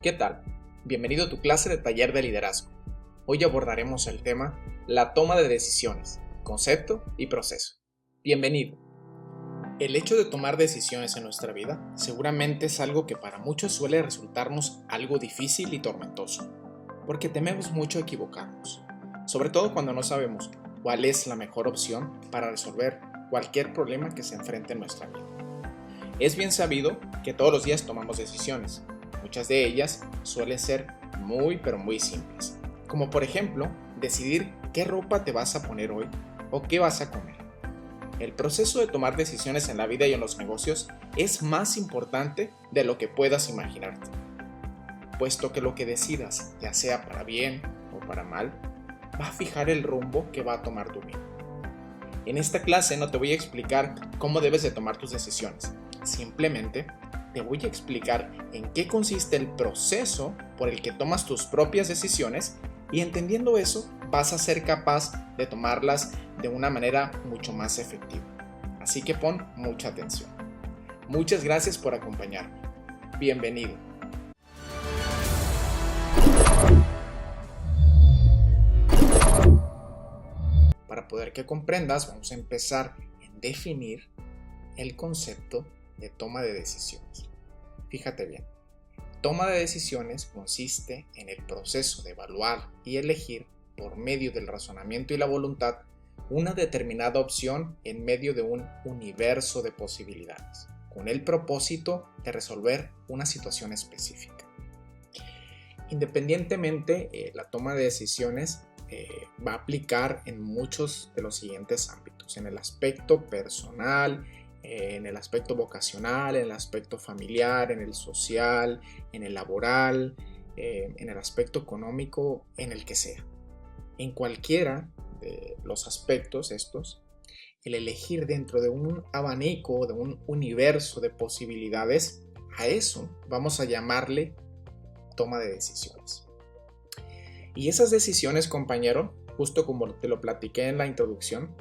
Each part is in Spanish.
¿Qué tal? Bienvenido a tu clase de taller de liderazgo. Hoy abordaremos el tema la toma de decisiones, concepto y proceso. Bienvenido. El hecho de tomar decisiones en nuestra vida seguramente es algo que para muchos suele resultarnos algo difícil y tormentoso, porque tememos mucho equivocarnos, sobre todo cuando no sabemos cuál es la mejor opción para resolver cualquier problema que se enfrente en nuestra vida. Es bien sabido que todos los días tomamos decisiones. Muchas de ellas suelen ser muy simples, como por ejemplo decidir qué ropa te vas a poner hoy o qué vas a comer. El proceso de tomar decisiones en la vida y en los negocios es más importante de lo que puedas imaginarte, puesto que lo que decidas, ya sea para bien o para mal, va a fijar el rumbo que va a tomar tu vida. En esta clase no te voy a explicar cómo debes de tomar tus decisiones, simplemente te voy a explicar en qué consiste el proceso por el que tomas tus propias decisiones y entendiendo eso vas a ser capaz de tomarlas de una manera mucho más efectiva. Así que pon mucha atención. Muchas gracias por acompañarme. Bienvenido. Para poder que comprendas, vamos a empezar en definir el concepto de toma de decisiones. Fíjate bien, toma de decisiones consiste en el proceso de evaluar y elegir por medio del razonamiento y la voluntad una determinada opción en medio de un universo de posibilidades, con el propósito de resolver una situación específica. Independientemente, la toma de decisiones va a aplicar en muchos de los siguientes ámbitos, en el aspecto personal, en el aspecto vocacional, en el aspecto familiar, en el social, en el laboral, en el aspecto económico, en el que sea. En cualquiera de los aspectos estos, el elegir dentro de un abanico, de un universo de posibilidades, a eso vamos a llamarle toma de decisiones. Y esas decisiones, compañero, justo como te lo platiqué en la introducción,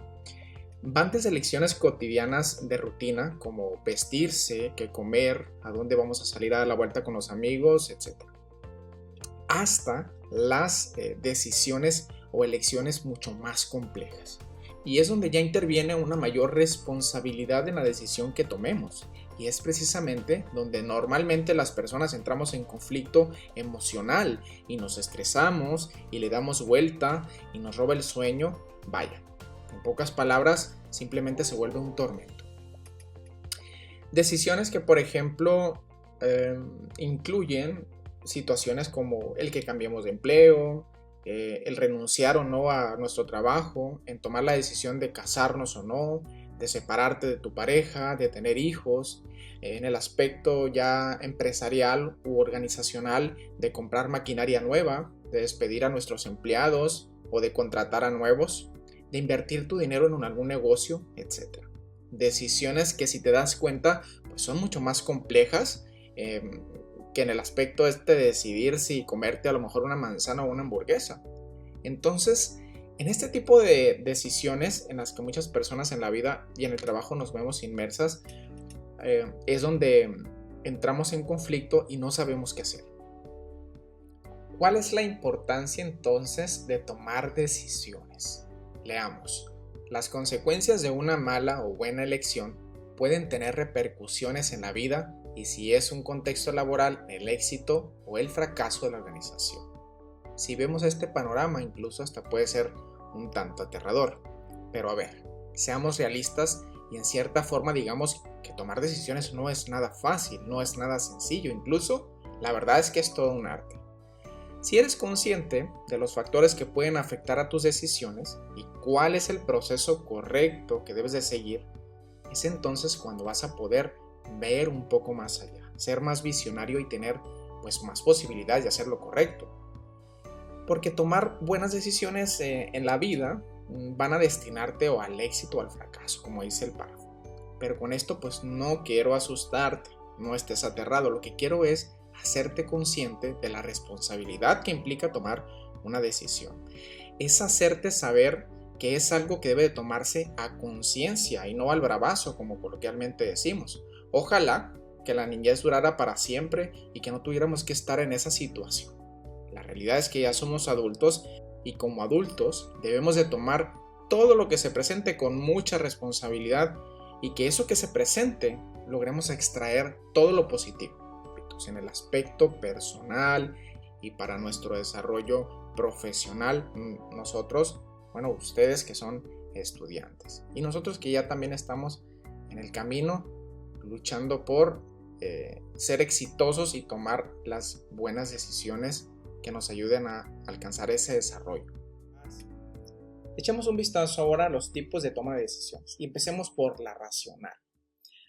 van desde elecciones cotidianas de rutina, como vestirse, qué comer, a dónde vamos a salir a dar la vuelta con los amigos, etc. Hasta las decisiones o elecciones mucho más complejas. Y es donde ya interviene una mayor responsabilidad en la decisión que tomemos. Y es precisamente donde normalmente las personas entramos en conflicto emocional y nos estresamos y le damos vuelta y nos roba el sueño. Vaya. En pocas palabras, simplemente se vuelve un tormento. Decisiones que, por ejemplo, incluyen situaciones como el que cambiemos de empleo, el renunciar o no a nuestro trabajo, en tomar la decisión de casarnos o no, de separarte de tu pareja, de tener hijos, en el aspecto ya empresarial u organizacional, de comprar maquinaria nueva, de despedir a nuestros empleados o de contratar a nuevos, de invertir tu dinero en algún negocio, etc. Decisiones que, si te das cuenta, pues son mucho más complejas que en el aspecto de decidir si comerte a lo mejor una manzana o una hamburguesa. Entonces, en este tipo de decisiones en las que muchas personas en la vida y en el trabajo nos vemos inmersas, es donde entramos en conflicto y no sabemos qué hacer. ¿Cuál es la importancia entonces de tomar decisiones? Leamos. Las consecuencias de una mala o buena elección pueden tener repercusiones en la vida y, si es un contexto laboral, el éxito o el fracaso de la organización. Si vemos este panorama, incluso hasta puede ser un tanto aterrador. Pero a ver, seamos realistas y en cierta forma digamos que tomar decisiones no es nada fácil, no es nada sencillo, incluso la verdad es que es todo un arte. Si eres consciente de los factores que pueden afectar a tus decisiones y cuál es el proceso correcto que debes de seguir, es entonces cuando vas a poder ver un poco más allá, ser más visionario y tener pues más posibilidades de hacer lo correcto. Porque tomar buenas decisiones en la vida van a destinarte o al éxito o al fracaso, como dice el párrafo. Pero con esto pues no quiero asustarte, no estés aterrado, lo que quiero es hacerte consciente de la responsabilidad que implica tomar una decisión. Es hacerte saber que es algo que debe de tomarse a conciencia y no al bravazo, como coloquialmente decimos. Ojalá que la niñez durara para siempre y que no tuviéramos que estar en esa situación. La realidad es que ya somos adultos y como adultos debemos de tomar todo lo que se presente con mucha responsabilidad y que eso que se presente logremos extraer todo lo positivo en el aspecto personal y para nuestro desarrollo profesional. Nosotros, bueno, ustedes que son estudiantes y nosotros que ya también estamos en el camino luchando por ser exitosos y tomar las buenas decisiones que nos ayuden a alcanzar ese desarrollo. Echemos un vistazo ahora a los tipos de toma de decisiones y empecemos por la racional.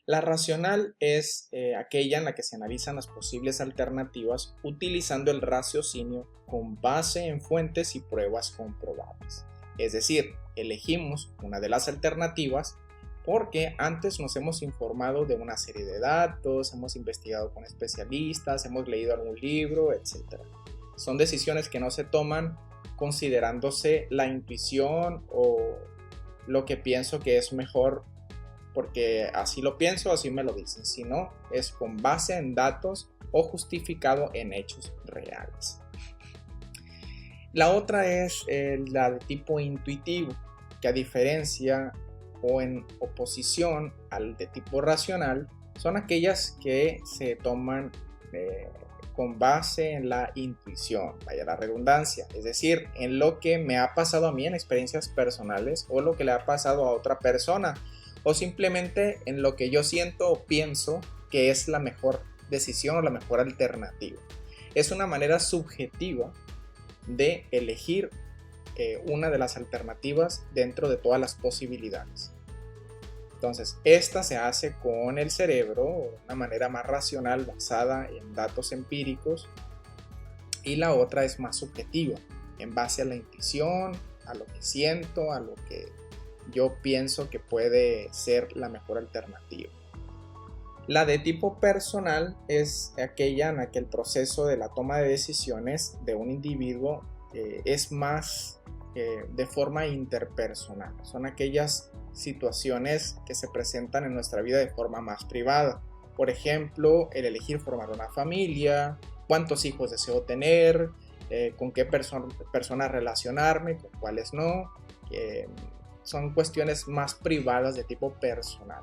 La racional es aquella en la que se analizan las posibles alternativas utilizando el raciocinio con base en fuentes y pruebas comprobables. Es decir, elegimos una de las alternativas porque antes nos hemos informado de una serie de datos, hemos investigado con especialistas, hemos leído algún libro, etc. Son decisiones que no se toman considerándose la intuición o lo que pienso que es mejor porque así lo pienso, así me lo dicen, sino es con base en datos o justificado en hechos reales. La otra es la de tipo intuitivo, que a diferencia o en oposición al de tipo racional, son aquellas que se toman con base en la intuición, vaya la redundancia, es decir, en lo que me ha pasado a mí en experiencias personales o lo que le ha pasado a otra persona, o simplemente en lo que yo siento o pienso que es la mejor decisión o la mejor alternativa. Es una manera subjetiva de elegir una de las alternativas dentro de todas las posibilidades. Entonces, esta se hace con el cerebro, de una manera más racional basada en datos empíricos, y la otra es más subjetiva, en base a la intuición, a lo que siento, a lo que yo pienso que puede ser la mejor alternativa. La de tipo personal es aquella en la que el proceso de la toma de decisiones de un individuo es más de forma interpersonal. Son aquellas situaciones que se presentan en nuestra vida de forma más privada. Por ejemplo, el elegir formar una familia, cuántos hijos deseo tener, con qué personas relacionarme, con cuáles no. Son cuestiones más privadas de tipo personal.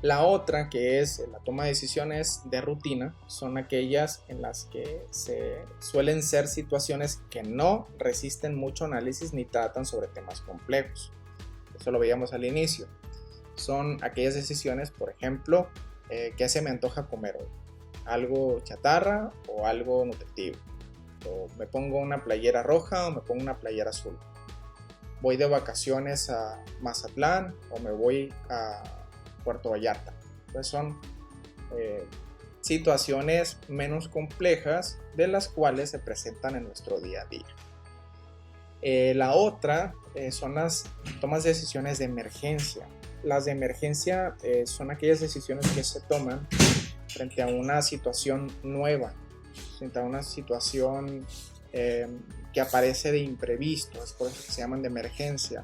La otra, que es la toma de decisiones de rutina, son aquellas en las que se suelen ser situaciones que no resisten mucho análisis ni tratan sobre temas complejos. Eso lo veíamos al inicio. Son aquellas decisiones, por ejemplo, ¿qué se me antoja comer hoy? ¿Algo chatarra o algo nutritivo? ¿O me pongo una playera roja o me pongo una playera azul? ¿Voy de vacaciones a Mazatlán o me voy a Puerto Vallarta? Entonces son situaciones menos complejas de las cuales se presentan en nuestro día a día. La otra son las tomas de decisiones de emergencia. Las de emergencia son aquellas decisiones que se toman frente a una situación nueva, frente a una situación que aparece de imprevisto, es por eso que se llaman de emergencia,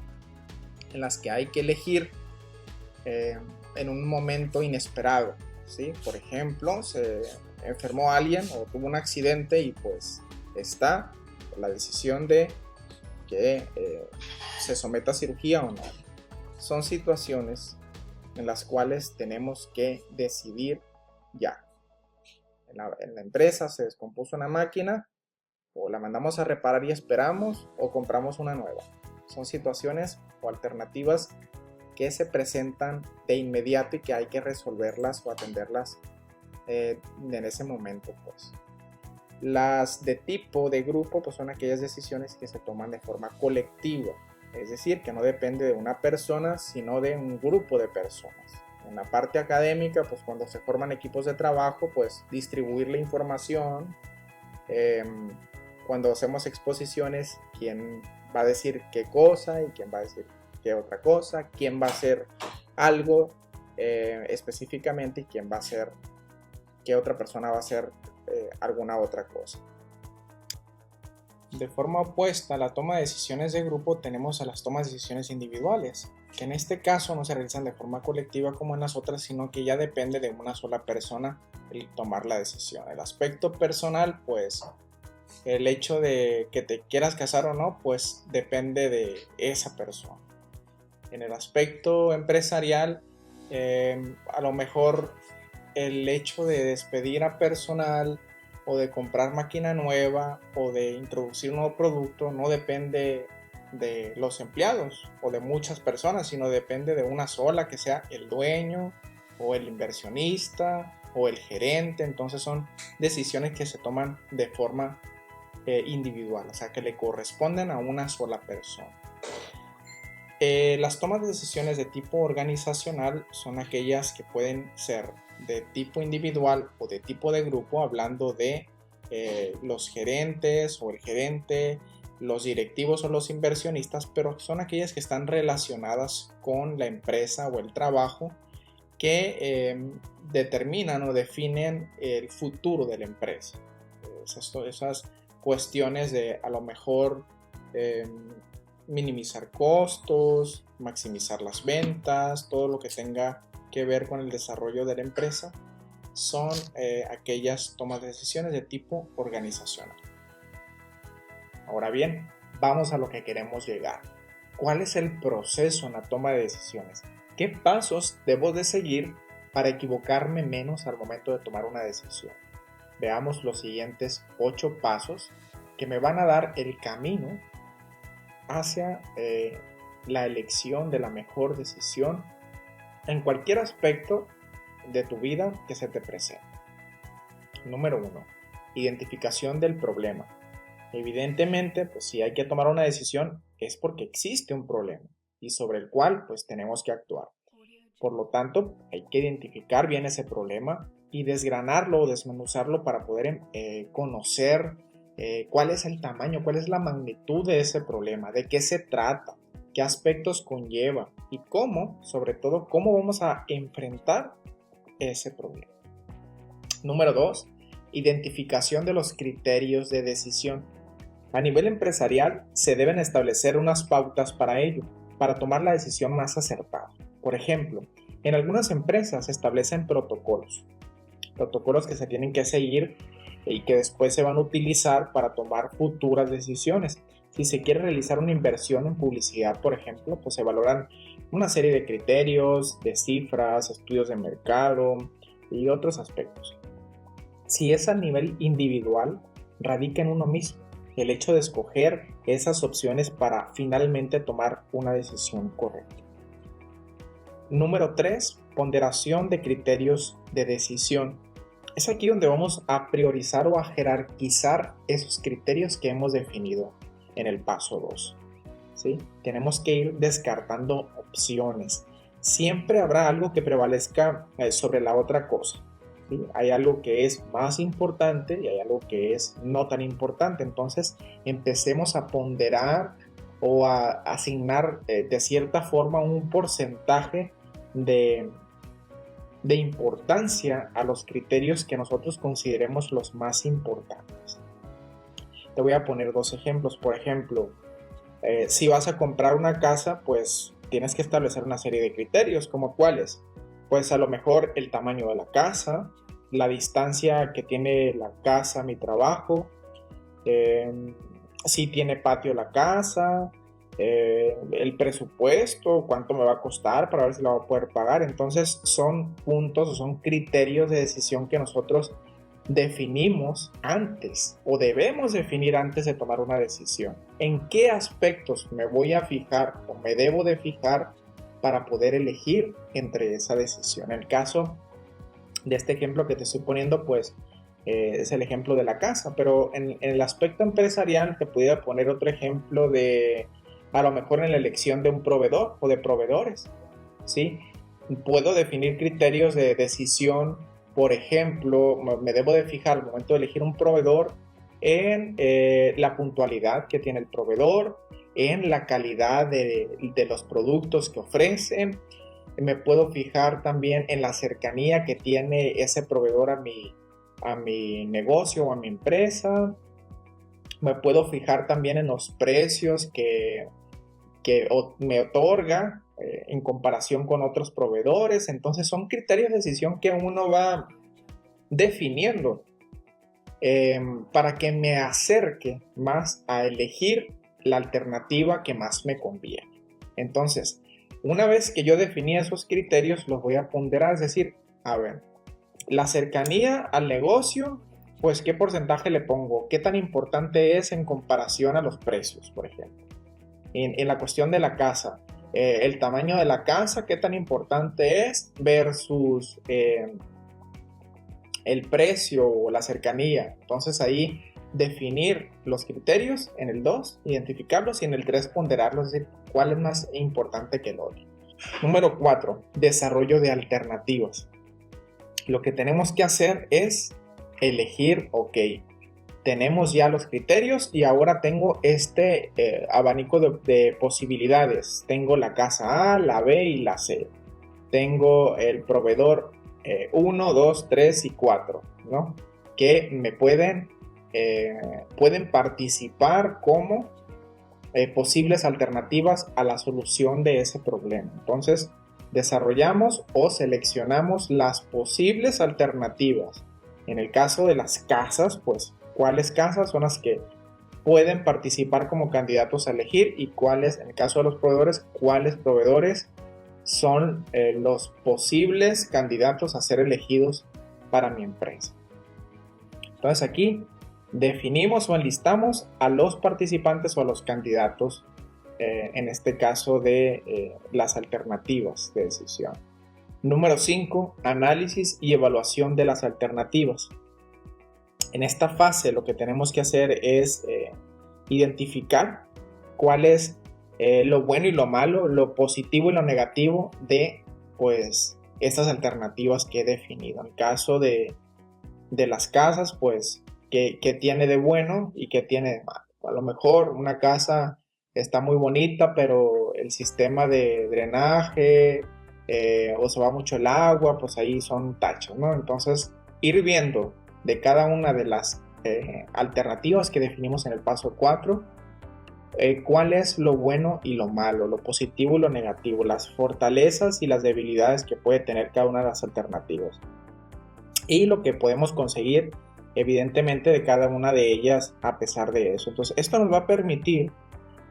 en las que hay que elegir en un momento inesperado, ¿sí? Por ejemplo, se enfermó alguien o tuvo un accidente y pues está la decisión de que se someta a cirugía o no. Son situaciones en las cuales tenemos que decidir ya. En la empresa se descompuso una máquina, o la mandamos a reparar y esperamos, o compramos una nueva. Son situaciones o alternativas que se presentan de inmediato y que hay que resolverlas o atenderlas en ese momento, pues. Las de tipo de grupo pues son aquellas decisiones que se toman de forma colectiva, es decir, que no depende de una persona, sino de un grupo de personas. En la parte académica, pues cuando se forman equipos de trabajo, pues distribuir la información. Cuando hacemos exposiciones, quién va a decir qué cosa y quién va a decir qué otra cosa, quién va a hacer algo específicamente y quién va a hacer, qué otra persona va a hacer alguna otra cosa. De forma opuesta a la toma de decisiones de grupo tenemos a las tomas de decisiones individuales, que en este caso no se realizan de forma colectiva como en las otras, sino que ya depende de una sola persona el tomar la decisión. El aspecto personal, pues el hecho de que te quieras casar o no, pues depende de esa persona. En el aspecto empresarial, a lo mejor el hecho de despedir a personal o de comprar máquina nueva o de introducir un nuevo producto no depende de los empleados o de muchas personas, sino depende de una sola, que sea el dueño o el inversionista o el gerente. Entonces son decisiones que se toman de forma individual, o sea que le corresponden a una sola persona. Las tomas de decisiones de tipo organizacional son aquellas que pueden ser de tipo individual o de tipo de grupo, hablando de los gerentes o el gerente, los directivos o los inversionistas, pero son aquellas que están relacionadas con la empresa o el trabajo, que determinan o definen el futuro de la empresa. Esas cuestiones de a lo mejor minimizar costos, maximizar las ventas, todo lo que tenga que ver con el desarrollo de la empresa, son aquellas tomas de decisiones de tipo organizacional. Ahora bien, vamos a lo que queremos llegar. ¿Cuál es el proceso en la toma de decisiones? ¿Qué pasos debo de seguir para equivocarme menos al momento de tomar una decisión? Veamos los siguientes 8 pasos que me van a dar el camino hacia la elección de la mejor decisión en cualquier aspecto de tu vida que se te presente. Número 1. Identificación del problema. Evidentemente, pues si hay que tomar una decisión es porque existe un problema y sobre el cual pues tenemos que actuar. Por lo tanto, hay que identificar bien ese problema y desgranarlo o desmenuzarlo para poder conocer cuál es el tamaño, cuál es la magnitud de ese problema, de qué se trata, qué aspectos conlleva y cómo, sobre todo, cómo vamos a enfrentar ese problema. Número 2. Identificación de los criterios de decisión. A nivel empresarial se deben establecer unas pautas para ello, para tomar la decisión más acertada. Por ejemplo, en algunas empresas se establecen protocolos que se tienen que seguir y que después se van a utilizar para tomar futuras decisiones. Si se quiere realizar una inversión en publicidad, por ejemplo, pues se valoran una serie de criterios, de cifras, estudios de mercado y otros aspectos. Si es a nivel individual, radica en uno mismo el hecho de escoger esas opciones para finalmente tomar una decisión correcta. Número 3. Ponderación de criterios de decisión. Es aquí donde vamos a priorizar o a jerarquizar esos criterios que hemos definido en el paso 2. ¿Sí? Tenemos que ir descartando opciones. Siempre habrá algo que prevalezca sobre la otra cosa. ¿Sí? Hay algo que es más importante y hay algo que es no tan importante. Entonces empecemos a ponderar o a asignar de cierta forma un porcentaje de importancia a los criterios que nosotros consideremos los más importantes. Te voy a poner 2 ejemplos. Por ejemplo, si vas a comprar una casa, pues tienes que establecer una serie de criterios, como cuáles. Pues a lo mejor el tamaño de la casa, la distancia que tiene la casa a mi trabajo, si tiene patio la casa, el presupuesto, cuánto me va a costar para ver si la voy a poder pagar. Entonces son puntos o son criterios de decisión que nosotros definimos antes o debemos definir antes de tomar una decisión. ¿En qué aspectos me voy a fijar o me debo de fijar para poder elegir entre esa decisión? En el caso de este ejemplo que te estoy poniendo, pues es el ejemplo de la casa, pero en el aspecto empresarial te pudiera poner otro ejemplo de a lo mejor en la elección de un proveedor o de proveedores, ¿sí? Puedo definir criterios de decisión. Por ejemplo, me debo de fijar al momento de elegir un proveedor en la puntualidad que tiene el proveedor, en la calidad de los productos que ofrecen. Me puedo fijar también en la cercanía que tiene ese proveedor a mi negocio o a mi empresa. Me puedo fijar también en los precios que me otorga en comparación con otros proveedores. Entonces son criterios de decisión que uno va definiendo para que me acerque más a elegir la alternativa que más me conviene. Entonces, una vez que yo definí esos criterios, los voy a ponderar, es decir, a ver, la cercanía al negocio, pues qué porcentaje le pongo, qué tan importante es en comparación a los precios, por ejemplo. En la cuestión de la casa, el tamaño de la casa, qué tan importante es versus el precio o la cercanía. Entonces ahí definir los criterios en el 2, identificarlos, y en el 3 ponderarlos, es decir, cuál es más importante que el otro. Número 4, desarrollo de alternativas. Lo que tenemos que hacer es elegir, ok, tenemos ya los criterios y ahora tengo este abanico de posibilidades. Tengo la casa A, la B y la C. Tengo el proveedor 1, 2, 3 y 4, ¿no? Que me pueden participar como posibles alternativas a la solución de ese problema. Entonces, desarrollamos o seleccionamos las posibles alternativas. En el caso de las casas, pues, ¿cuáles casas son las que pueden participar como candidatos a elegir? Y cuáles, en el caso de los proveedores, cuáles proveedores son los posibles candidatos a ser elegidos para mi empresa. Entonces aquí definimos o enlistamos a los participantes o a los candidatos, en este caso de las alternativas de decisión. Número 5, análisis y evaluación de las alternativas. En esta fase lo que tenemos que hacer es identificar cuál es lo bueno y lo malo, lo positivo y lo negativo de pues estas alternativas que he definido. En el caso de las casas, pues ¿qué tiene de bueno y qué tiene de malo? A lo mejor una casa está muy bonita, pero el sistema de drenaje o se va mucho el agua, pues ahí son tachos, ¿no? Entonces ir viendo de cada una de las alternativas que definimos en el paso 4, cuál es lo bueno y lo malo, lo positivo y lo negativo, las fortalezas y las debilidades que puede tener cada una de las alternativas, y lo que podemos conseguir evidentemente de cada una de ellas a pesar de eso. Entonces esto nos va a permitir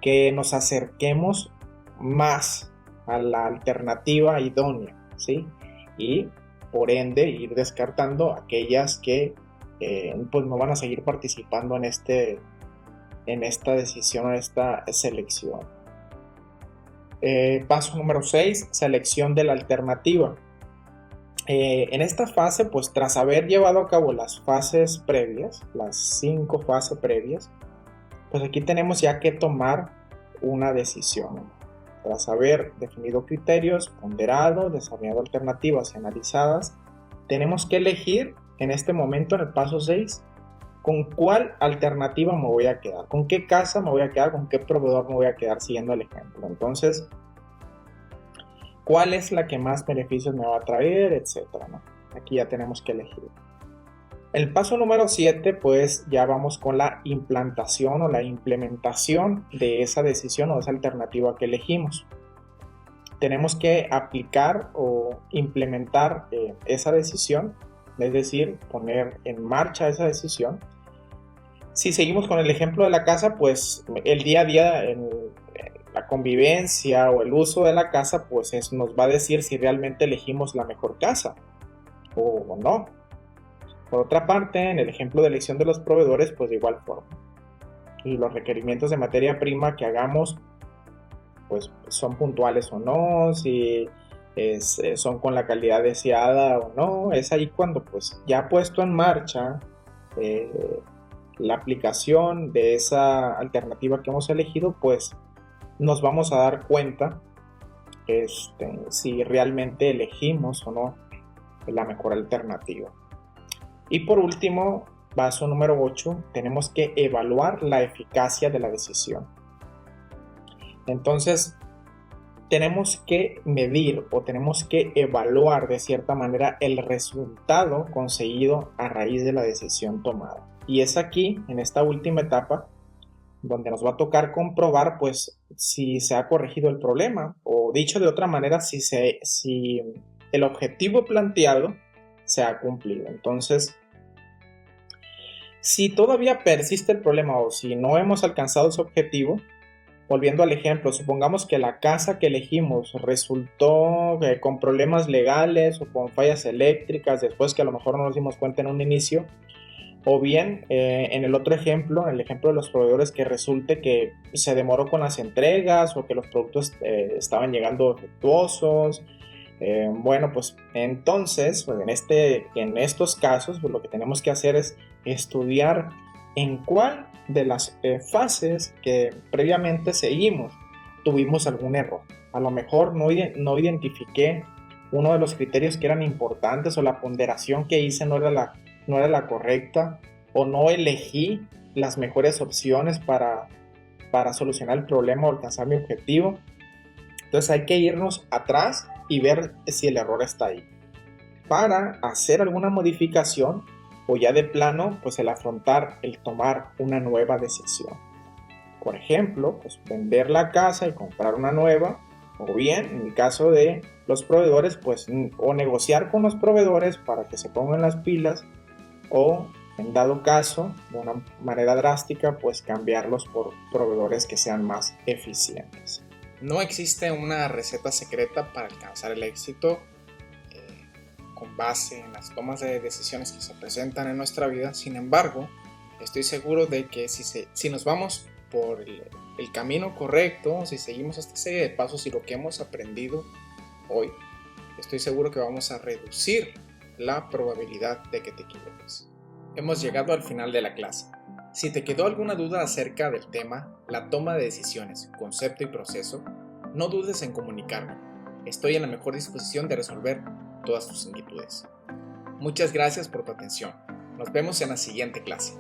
que nos acerquemos más a la alternativa idónea, ¿sí? Y por ende ir descartando aquellas que pues no van a seguir participando en esta decisión, en esta selección. Paso número 6, selección de la alternativa. En esta fase, pues tras haber llevado a cabo las fases previas, las 5 fases previas, pues aquí tenemos ya que tomar una decisión. Tras haber definido criterios, ponderado, desarrollado alternativas y analizadas, tenemos que elegir en este momento, en el paso 6, con cuál alternativa me voy a quedar, con qué casa me voy a quedar, con qué proveedor me voy a quedar, siguiendo el ejemplo. Entonces, ¿cuál es la que más beneficios me va a traer, etcétera, ¿no? Aquí ya tenemos que elegir. El paso número 7, pues ya vamos con la implantación o la implementación de esa decisión o esa alternativa que elegimos. Tenemos que aplicar o implementar esa decisión, es decir, poner en marcha esa decisión. Si seguimos con el ejemplo de la casa, pues el día a día, la convivencia o el uso de la casa, pues nos va a decir si realmente elegimos la mejor casa o no. Por otra parte, en el ejemplo de elección de los proveedores, pues de igual forma. Y los requerimientos de materia prima que hagamos, pues son puntuales o no, si son con la calidad deseada o no. Es ahí cuando pues ya puesto en marcha la aplicación de esa alternativa que hemos elegido, pues nos vamos a dar cuenta si realmente elegimos o no la mejor alternativa. Y por último, paso número 8, tenemos que evaluar la eficacia de la decisión. Entonces, tenemos que medir o tenemos que evaluar de cierta manera el resultado conseguido a raíz de la decisión tomada. Y es aquí, en esta última etapa, donde nos va a tocar comprobar pues si se ha corregido el problema o dicho de otra manera si el objetivo planteado se ha cumplido. Entonces, si todavía persiste el problema o si no hemos alcanzado ese objetivo, volviendo al ejemplo, supongamos que la casa que elegimos resultó con problemas legales o con fallas eléctricas después que a lo mejor no nos dimos cuenta en un inicio, o bien en el otro ejemplo, en el ejemplo de los proveedores, que resulte que se demoró con las entregas o que los productos estaban llegando defectuosos. Bueno, pues entonces, pues en estos casos, pues lo que tenemos que hacer es estudiar en cuál de las fases que previamente seguimos tuvimos algún error. A lo mejor no identifiqué uno de los criterios que eran importantes o la ponderación que hice no era la correcta o no elegí las mejores opciones para solucionar el problema o alcanzar mi objetivo. Entonces hay que irnos atrás y ver si el error está ahí para hacer alguna modificación o ya de plano pues el afrontar, el tomar una nueva decisión. Por ejemplo, pues vender la casa y comprar una nueva, o bien en el caso de los proveedores pues o negociar con los proveedores para que se pongan las pilas o en dado caso de una manera drástica pues cambiarlos por proveedores que sean más eficientes. No existe una receta secreta para alcanzar el éxito con base en las tomas de decisiones que se presentan en nuestra vida. Sin embargo, estoy seguro de que si nos vamos por el camino correcto, si seguimos esta serie de pasos y lo que hemos aprendido hoy, estoy seguro que vamos a reducir la probabilidad de que te equivoques. Hemos llegado al final de la clase. Si te quedó alguna duda acerca del tema, la toma de decisiones, concepto y proceso, no dudes en comunicarme. Estoy en la mejor disposición de resolver todas tus inquietudes. Muchas gracias por tu atención. Nos vemos en la siguiente clase.